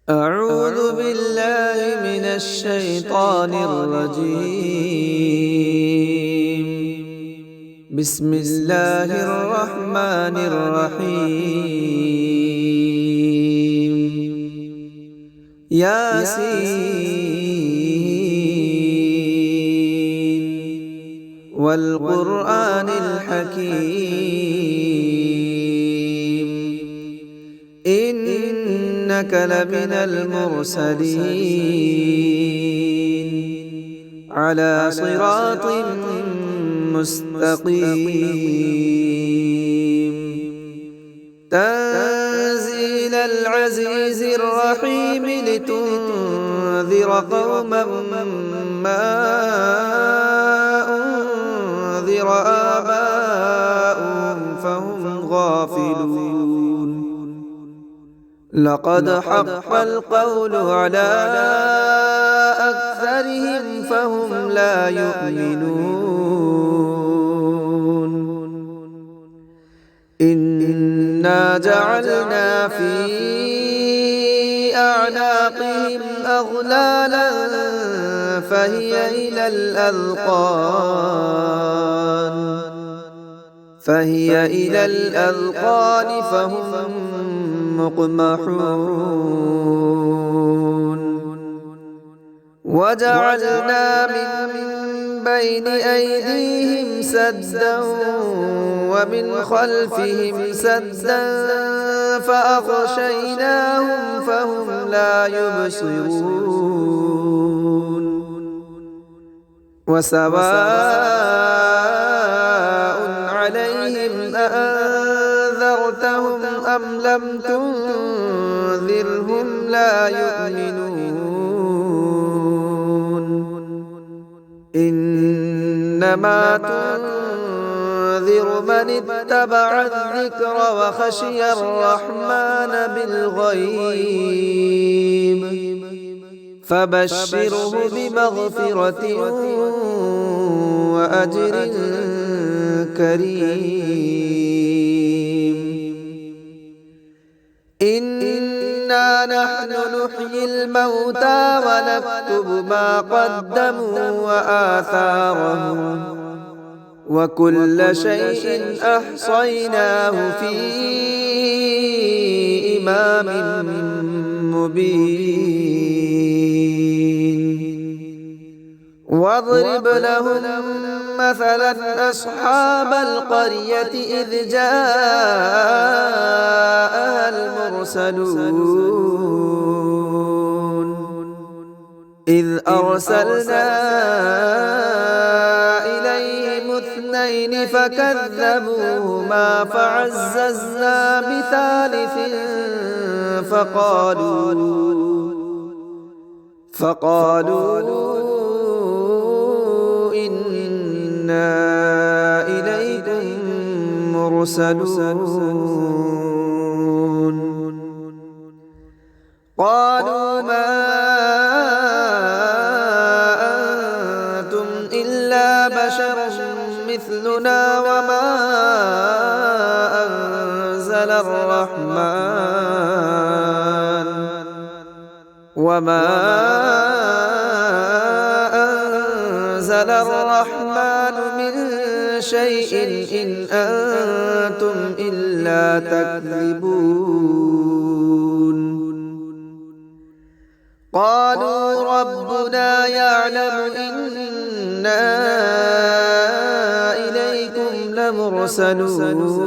أعوذ بالله من الشيطان الرجيم. بسم الله الرحمن الرحيم. ياسين والقرآن الحكيم إنك لمن المرسلين على صراط مستقيم تنزيل العزيز الرحيم لتنذر قوما ما أنذر آباؤهم فهم غافلون لقد حق القول على أكثرهم فهم لا يؤمنون إنا جعلنا في أعناقهم أغلالا فهي إلى الأذقان فهم مقمحون وجعلنا من بين أيديهم سدا ومن خلفهم سدا فأغشيناهم فهم لا يبصرون وسواء عليهم أأنذرتهم أم لم تنذرهم لا يؤمنون إنما تنذر من اتبع الذكر وخشي الرحمن بالغيب فبشره بمغفرة وأجر كريم إنا نحن نحيي الموتى ونكتب ما قدموا وآثارهم وكل شيء أحصيناه في إمام مبين واضرب لهم مثلا أصحاب القرية إذ جاءها المرسلون إذ أرسلنا إليهم اثنين فكذبوهما فعززنا بثالث فقالوا إنا إليكم مرسلون قالوا ما أنتم إلا بشر مثلنا وما أنزل الرحمن من شيء إن أنتم إلا تكذبون قالوا ربنا يعلم إنا إليكم لمرسلون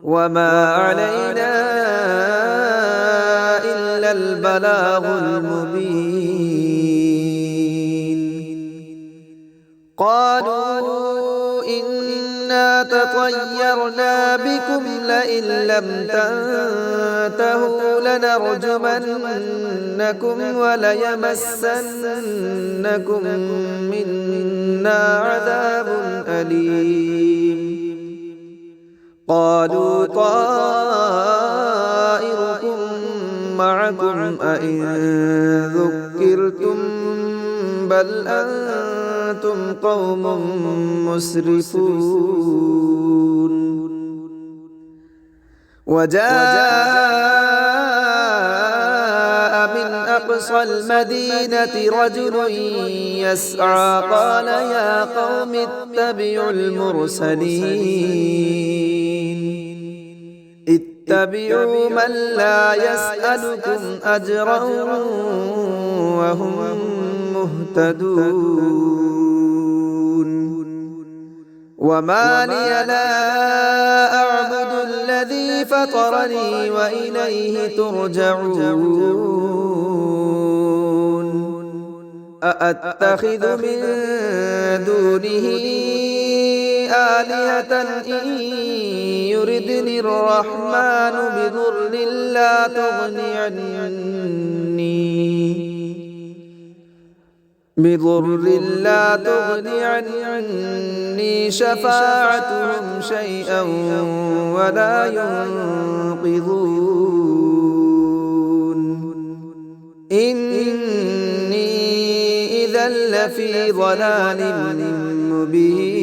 وما علينا إلا البلاغ المبين قالوا إنا تطيرنا بكم لئن لم تنتهوا لنرجمنكم وليمسنكم منا عذاب أليم قالوا طائركم معكم أئن ذكرتم بل أنتم قوم مسرفون وجاء أقصى المدينة رجل يسعى قال يا قوم اتبعوا المرسلين اتبعوا من لا يسألكم أجرا وهم مهتدون وما لي لا أعبد الذي فطرني وإليه ترجعون أأتخذ من دونه آلهة إن يردني الرحمن بضر لا تغني عني شفاعتهم شيئا ولا ينقذون إني إذا لفي ضلال مبين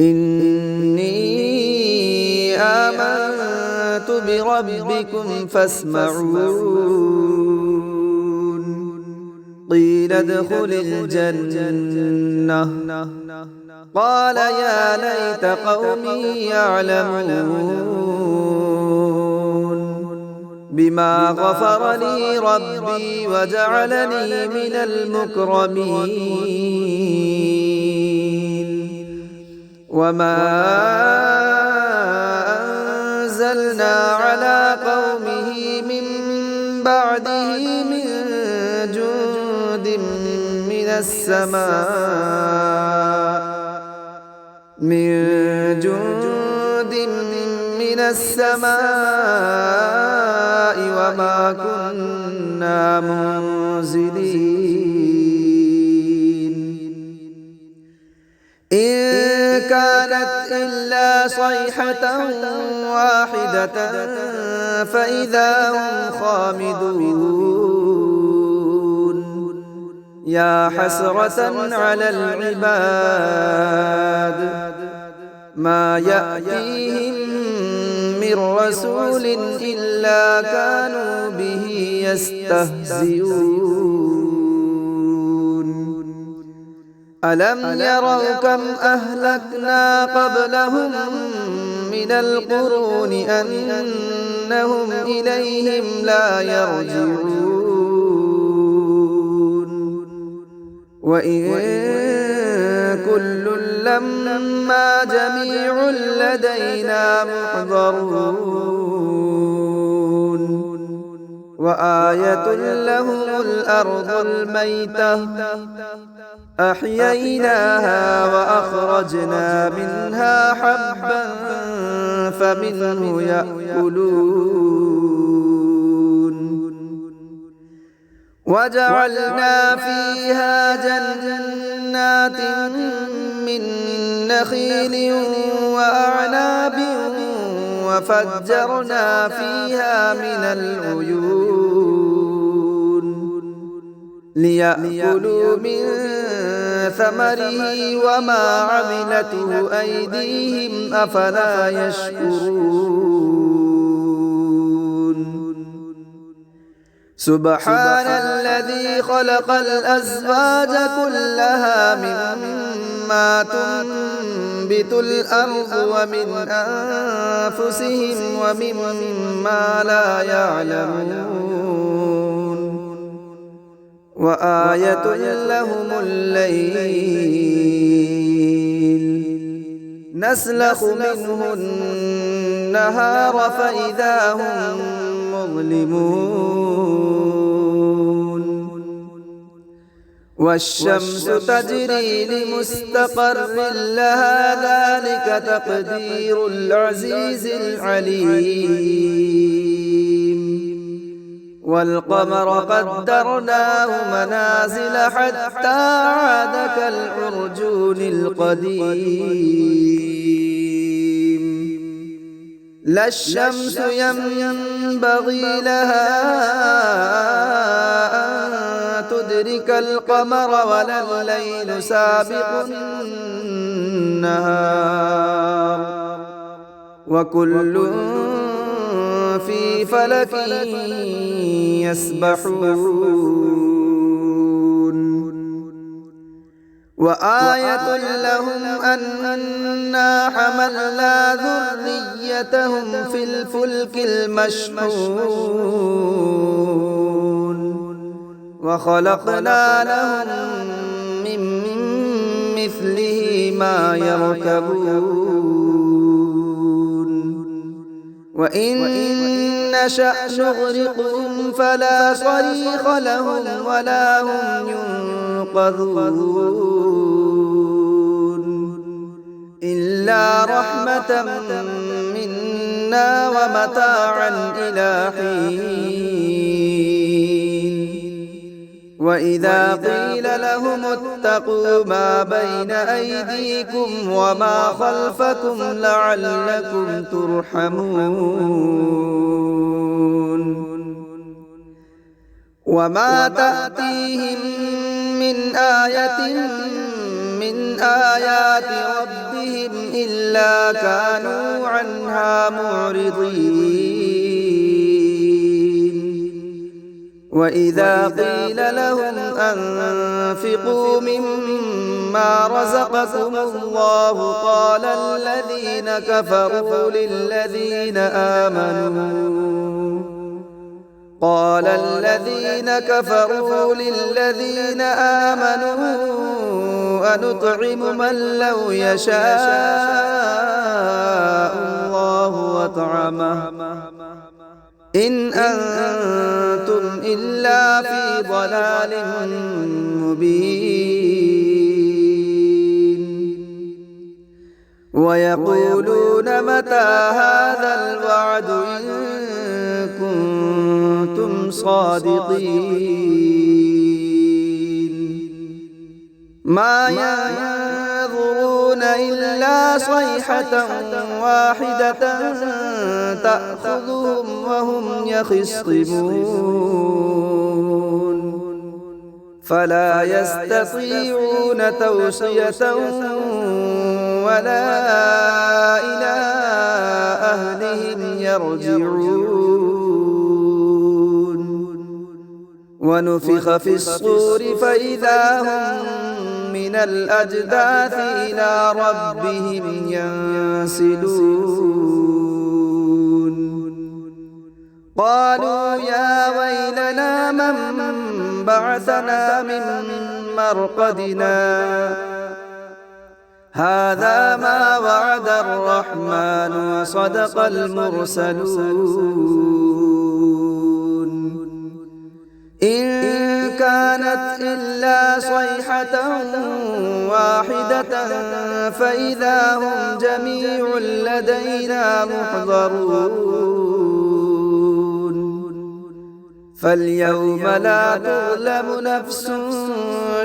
إني آمنت بربكم فاسمعون قيل ادخل الجنة قال يا ليت قومي يعلمون بما غفر لي ربي وجعلني من المكرمين وما أنزلنا على قومه من بعده من جند من السماء وما كنا منزلين إن كانت إلا صيحة واحدة فإذا هم خامدون يا حسرة على العباد ما يأتيهم من رسول إلا كانوا به يستهزئون ألم يروا كم أهلكنا قبلهم من القرون أنهم إليهم لا يرجعون وإن كل لما جميع لدينا محضرون وآية لهم الأرض الميتة أحييناها وأخرجنا منها حبا فمنه يأكلون وجعلنا فيها جنات من نخيل وأعناب وفجرنا فيها من العيون ليأكلوا من ثمره وما عملته أيديهم أفلا يشكرون سبحان الذي خلق الأزواج كلها مما تنبت الأرض ومن أنفسهم ومما لا يعلمون وآية لهم الليل نسلخ منه النهار فإذا هم مظلمون والشمس تجري لمستقر لها ذلك تقدير العزيز العليم والقمر قدرناه منازل حتى عاد كالعرجون القديم لا الشمس ينبغي لها أن تدرك القمر ولا الليل سابق النهار وكل في في فلك يسبحون وآية لهم أنا حملنا ذريتهم في الفلك المشحون وخلقنا لهم من مثله ما يركبون وإن نشأ نغرقهم فلا صريخ لهم ولا هم ينقذون إلا رحمة منا ومتاعا إلى حين وإذا قيل لهم اتقوا ما بين أيديكم وما خلفكم لعلكم ترحمون وما تأتيهم من آية من آيات ربهم إلا كانوا عنها معرضين وإذا قيل لهم أنفقوا مما رزقكم الله قال الذين كفروا للذين آمنوا أنطعم من لو يشاء الله وطعمه إن أنتم إلا في ضلال مبين ويقولون متى هذا الوعد إن كنتم صادقين ما ينظرون إلا صيحة واحدة تأخذهم وهم يخصمون فلا يستطيعون توصية ولا إلى أهلهم يرجعون ونفخ في الصور فإذا هم من الأجداث إلى ربهم ينسلون قالوا يا ويلنا من بعثنا من مرقدنا هذا ما وعد الرحمن وصدق المرسلون إن كانت إلا صيحة واحدة فإذا هم جميع لدينا محضرون فاليوم لا تظلم نفس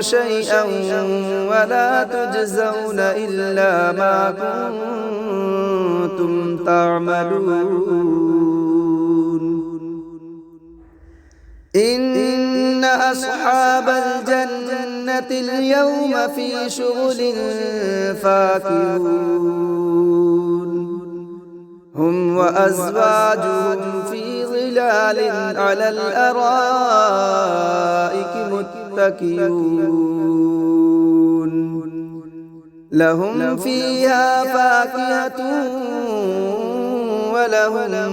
شيئا ولا تجزون إلا ما كنتم تعملون إن أصحاب الجنة اليوم في شغل فاكهون هم وأزواجهم في ظلال على الأرائك متكئون لهم فيها فاكهة ولهم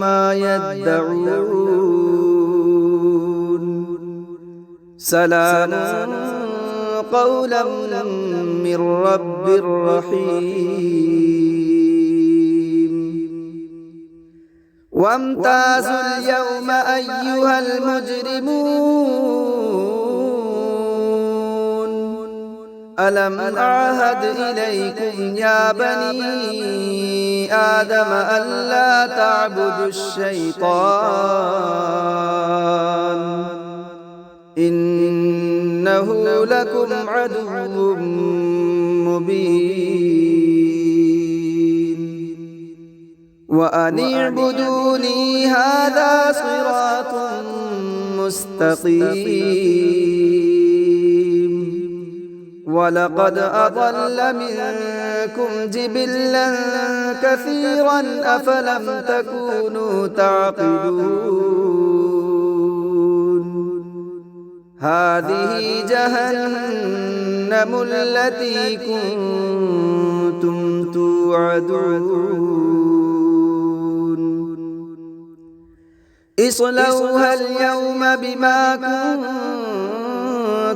ما يدعون سلام قولا من رب رحيم وامتازوا اليوم أيها المجرمون ألم أعهد إليكم يا بني آدم ألا تعبدوا الشيطان إنه لكم عدو مبين وأن اعبدوني هذا صراط مستقيم ولقد أضل منكم منكم جبلا كثيرا أفلم تكونوا تعقلون هذه جهنم التي كنتم توعدون اصلوها اليوم بما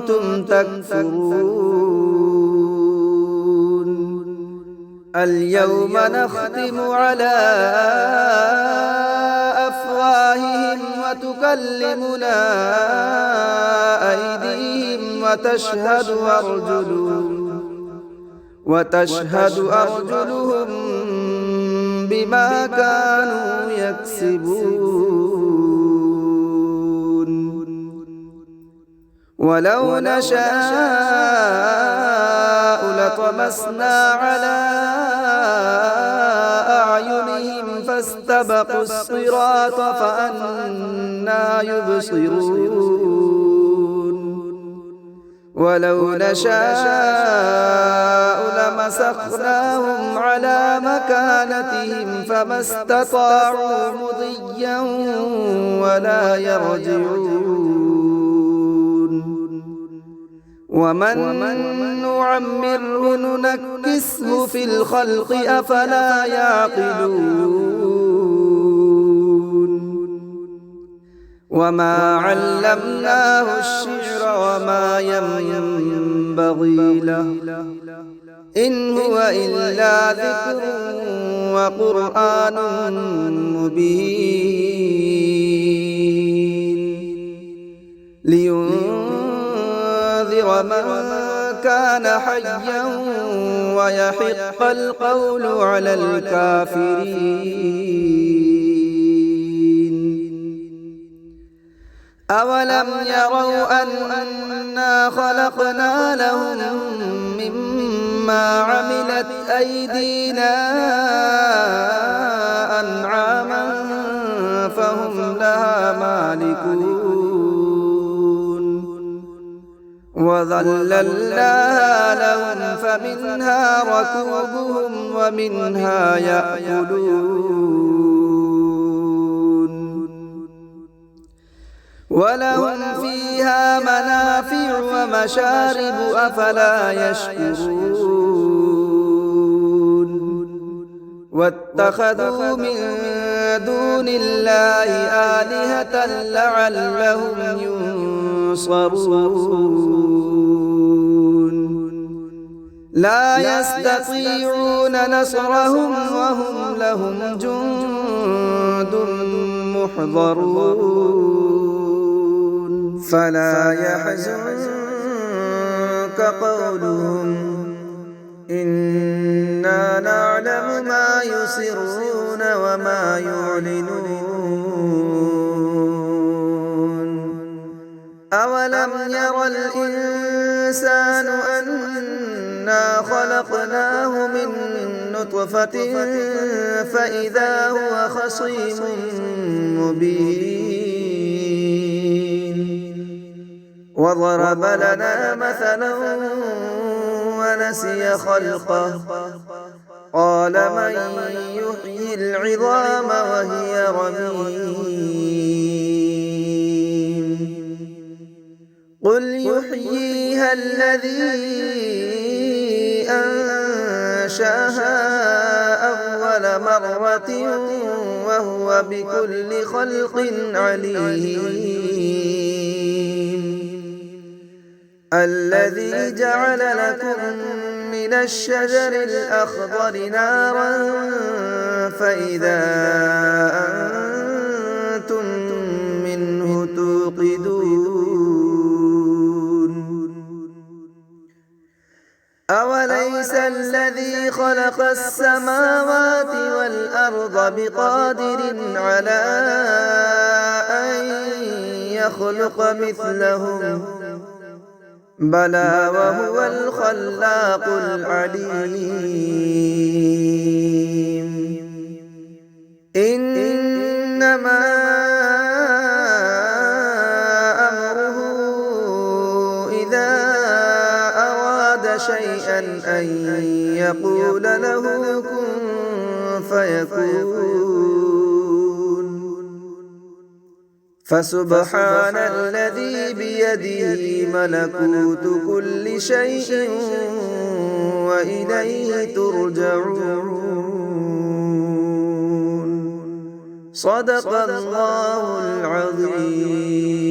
كنتم تكفرون اليوم نختم على أفواههم وتكلمنا أيديهم وتشهد أرجلهم بما كانوا يكسبون ولو نشاء لطمسنا على أعينهم فاستبقوا الصراط فأنى يبصرون ولو نشاء لمسخناهم على مكانتهم فما استطاعوا مضيا ولا يرجعون ومن نعمره ننكسه في الخلق أفلا يعقلون وما علمناه الشعر وما ينبغي له إن هو إلا ذكر وقرآن مبين لينذر من كان حيا ويحق القول على الكافرين أولم يروا أنا خلقنا لهم مما عملت أيدينا أنعاما فهم لها مالكون وظللناها لهم فمنها ركوبهم ومنها يأكلون ولهم فيها منافع ومشارب أفلا يشكرون واتخذوا من دون الله آلهة لعلهم ينصرون لا يستطيعون نصرهم وهم لهم جند محضرون فلا يحزنك قولهم إنا نعلم ما يسرون وما يعلنون أولم ير الإنسان أنا خلقناه من نطفة فإذا هو خصيم مبين وضرب لنا مثلا ونسي خلقه قال من يحيي العظام وهي رميم قل يحييها الذي أنشاها أول مرة وهو بكل خلق عليم الذي جعل لكم من الشجر الأخضر نارا فإذا أنتم منه توقدون أوليس الذي خلق السماوات والأرض بقادر على أن يخلق مثلهم بلى وهو الخلاق العليم إنما أمره إذا أراد شيئا شيئا أن يقول له كن فيكون. فسبحان الذي بيده ملكوت كل شيء وإليه ترجعون. صدق الله العظيم.